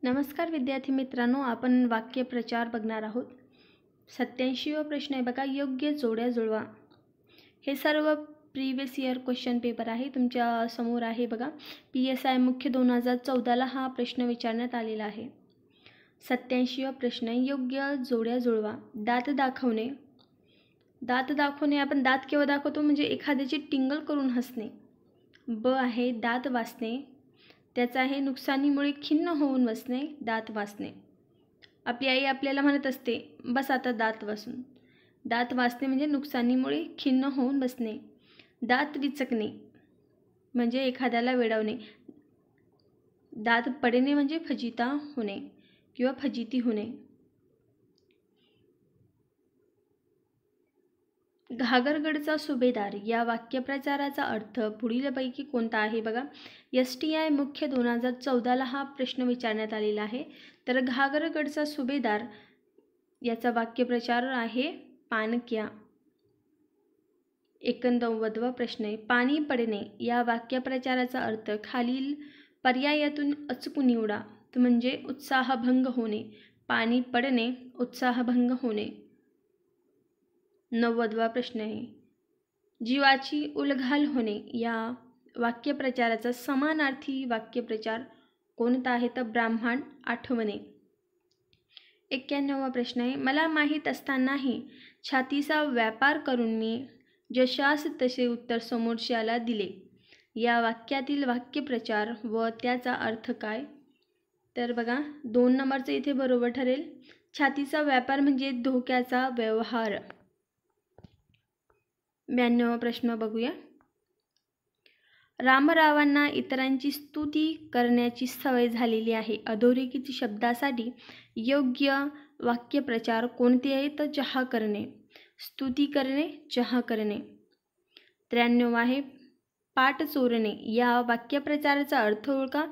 नमस्कार विद्यार्थी मित्रांनो, आपण वाक्यप्रचार बघणार आहोत. 87वा प्रश्न आहे बघा, योग्य जोड्या जुळवा. हे सर्व प्रिव्हियस इयर क्वेश्चन पेपर आहे, तुमच्या समोर आहे बघा. PSI मुख्य 2014ला हा प्रश्न विचारण्यात आलेला आहे. 87वा प्रश्न, योग्य जोड्या जुळवा. दात दाखवणे. दात दाखवणे, आपण दात केव्हा दाखवतो म्हणजे एखाद्याची टिंगल करून हसणे. ब आहे दात वासणे. त्याचा आहे नुकसानीमुळे खिन्न होऊन बसणे, दात वासणे. आपली आई आपल्याला म्हणत असते, बस आता दात वासून. दात वासणे म्हणजे नुकसानीमुळे खिन्न होऊन बसणे. दात विचकणे म्हणजे एखाद्याला वेडवणे. दात पडणे म्हणजे फजिता होणे किंवा फजिती होणे. घागरगडचा सुभेदार या वाक्यप्रचाराचा अर्थ पुढीलपैकी कोणता आहे बघा. STI मुख्य 2014ला हा प्रश्न विचारण्यात आलेला आहे. तर घागरगडचा सुभेदार याचा वाक्यप्रचार आहे पाणक्या. 89वा प्रश्न आहे, पाणी पडणे या वाक्यप्रचाराचा अर्थ खालील पर्यायातून अचूक निवडा. म्हणजे उत्साहभंग होणे. पाणी पडणे, उत्साहभंग होणे. 90वा प्रश्न आहे, जीवाची उलघाल होणे या वाक्यप्रचाराचा समानार्थी वाक्यप्रचार कोणता आहे तर ब्राह्मण आठवणे. 91वा प्रश्न आहे, मला माहीत असतानाही छातीचा व्यापार करून मी जशास तसे उत्तर समोरच्याला दिले. या वाक्यातील वाक्यप्रचार व त्याचा अर्थ काय. तर बघा 2 नंबरचं इथे बरोबर ठरेल. छातीचा व्यापार म्हणजे धोक्याचा व्यवहार. 92वा प्रश्न बघूया. रामरावांना इतरांची स्तुती करण्याची सवय झालेली आहे. अधोरेखित शब्दासाठी योग्य वाक्यप्रचार कोणते आहे तर चहा करणे. स्तुती करणे, चहा करणे. 93 आहे, पाठ चोरणे या वाक्यप्रचाराचा अर्थ ओळखा.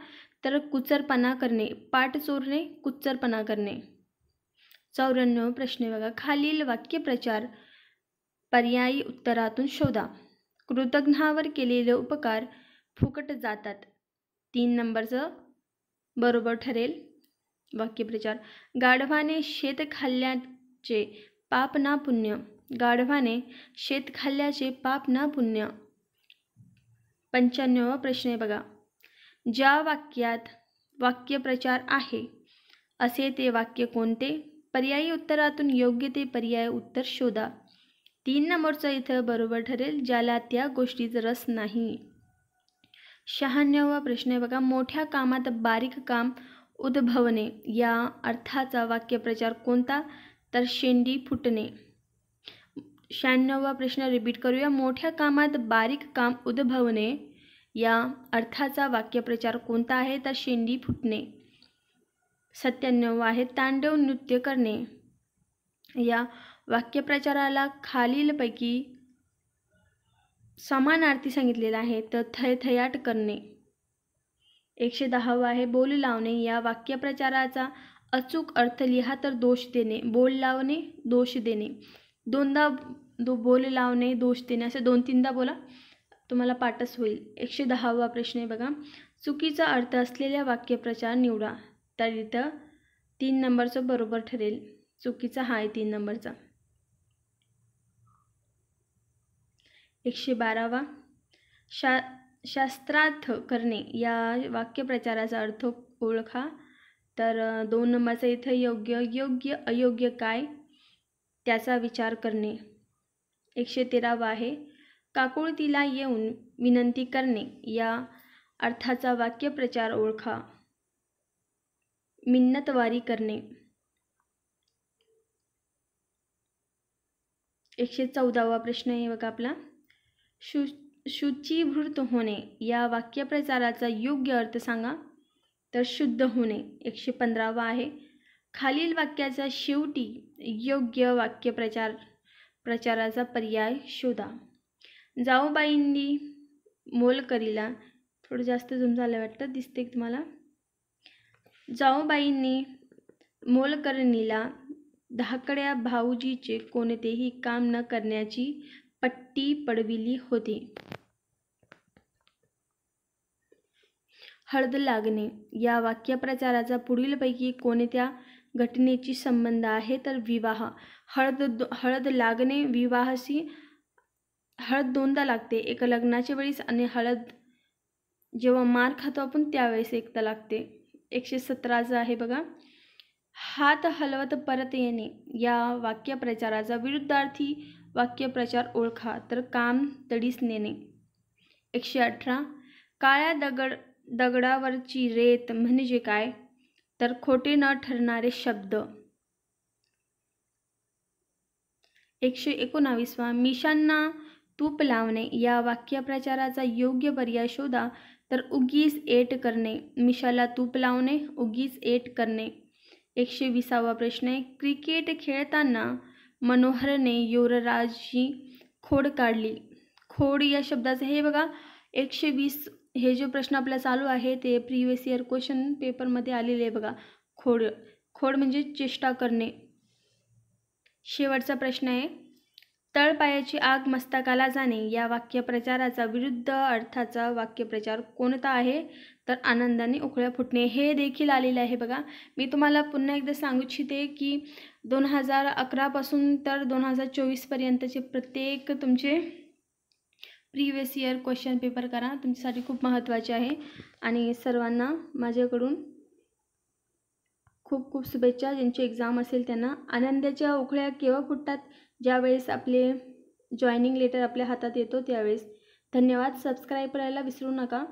तर कुचरपणा करणे. पाठ चोरणे, कुचरपणा करणे. 94 प्रश्न बघा, खालील वाक्यप्रचार पर्यायी उत्तरातून शोधा. कृतज्ञावर केलेले उपकार फुकट जातात. 3 नंबरचं बरोबर ठरेल वाक्यप्रचार. गाढवाने शेत खाल्ल्याचे पाप ना पुण्य. गाढवाने शेत खाल्ल्याचे पाप ना पुण्य. 95वा प्रश्न आहे बघा, ज्या वाक्यात वाक्यप्रचार आहे असे ते वाक्य कोणते. पर्यायी उत्तरातून योग्य ते पर्याय उत्तर शोधा. 3 नंबरचं इथं बरोबर ठरेल, ज्याला त्या गोष्टीत रस नाही. 96वा प्रश्न आहे बघा, मोठ्या कामात बारीक काम उद्भवणे या अर्थाचा वाक्यप्रचार कोणता तर शेंडी फुटणे. 96वा प्रश्न रिपीट करूया, मोठ्या कामात बारीक काम उद्भवणे या अर्थाचा वाक्यप्रचार कोणता आहे तर शेंडी फुटणे. 97 आहे, तांडव नृत्य करणे या वाक्यप्रचाराला खालीलपैकी समानार्थी सांगितलेला आहे तर थयथयाट करणे. 110 आहे, बोल लावणे या वाक्यप्रचाराचा अचूक अर्थ लिहा तर दोष देणे. बोल लावणे, दोष देणे. दोनदा बोल लावणे, दोष देणे असे 2-3दा बोला, तुम्हाला पाठच होईल. 110वा प्रश्न आहे बघा, चुकीचा अर्थ असलेल्या वाक्यप्रचार निवडा. तर इथं 3 नंबरचं बरोबर ठरेल. चुकीचा हा आहे 3 नंबरचा. 112वा, शास्त्रार्थ करणे या वाक्यप्रचाराचा अर्थ ओळखा. तर 2 नंबरचा इथं योग्य अयोग्य काय त्याचा विचार करणे. 113वा आहे, काकुळतीला येऊन विनंती करणे या अर्थाचा वाक्यप्रचार ओळखा. मिन्नतवारी करणे. 114वा प्रश्न आहे बघा आपला, शुचीभूत होणे या वाक्यप्रचाराचा योग्य अर्थ सांगा. तर शुद्ध होणे. 115वा आहे, खालील वाक्याच्या शेवटी योग्य वाक्यप्रचाराचा पर्याय शोधा. जाऊबाईंनी मोलकरीला, थोडं जास्त झूम झालं वाटतं, दिसते तुम्हाला. जाऊबाईंनी मोलकरणीला धाकड्या भाऊजीचे कोणतेही काम न करण्याची पट्टी पडविली होती. हळद लागणे या वाक्यप्रचाराचा पुढीलपैकी कोणत्या घटनेची संबंध आहे? तर विवाह. हळद लागणे विवाहाशी. हळद दोनदा लागते, एक लग्नाच्या वेळेस आणि हळद जेव्हा मार खातो आपण त्यावेळेस एकदा लागते. 117 आहे बघा. हात हलवत परत येणे या वाक्यप्रचाराचा विरुद्धार्थी वाक्यप्रचार ओळखा. तर काम तडीस नेणे. 118 काळ्या दगडावरची रेत म्हणजे काय? तर खोटे न ठरणारे शब्द. 119 मिशांना तूप लावणे या वाक्यप्रचाराचा योग्य पर्याय शोधा. तर उगीच एट करणे. मिशाला तूप लावणे, उगीच एट करणे. 120वा प्रश्न आहे. क्रिकेट खेळताना मनोहरने युवराजची खोड काढली. खोड या शब्दाचं हे बघा 120 हे जो प्रश्न आपला चालू आहे ते प्रिव्हियस इयर क्वेश्चन पेपरमध्ये आलेले आहे बघा. खोड म्हणजे चेष्टा करणे. शेवटचा प्रश्न आहे. तळपायाची आग मस्तकाला जाणे या वाक्यप्रचाराचा विरुद्ध अर्थाचा वाक्यप्रचार कोणता आहे? तर आनंदाने उकळ्या फुटणे. हे देखील आलेले आहे बघा. मी तुम्हाला पुन्हा एकदा सांगू इच्छिते की 2011 पासून तर 2024 पर्यंतचे प्रत्येक तुमचे प्रिव्हियस इयर क्वेश्चन पेपर करा. तुमच्यासाठी खूप महत्त्वाचे आहे. आणि सर्वांना माझ्याकडून खूप खूप शुभेच्छा. ज्यांची एक्झाम असेल त्यांना. आनंदाच्या उकळ्या केव्हा फुटतात? ज्यावेळेस आपले जॉईनिंग लेटर आपल्या हातात येतो त्यावेळेस. धन्यवाद. सबस्क्राईब करायला विसरू नका.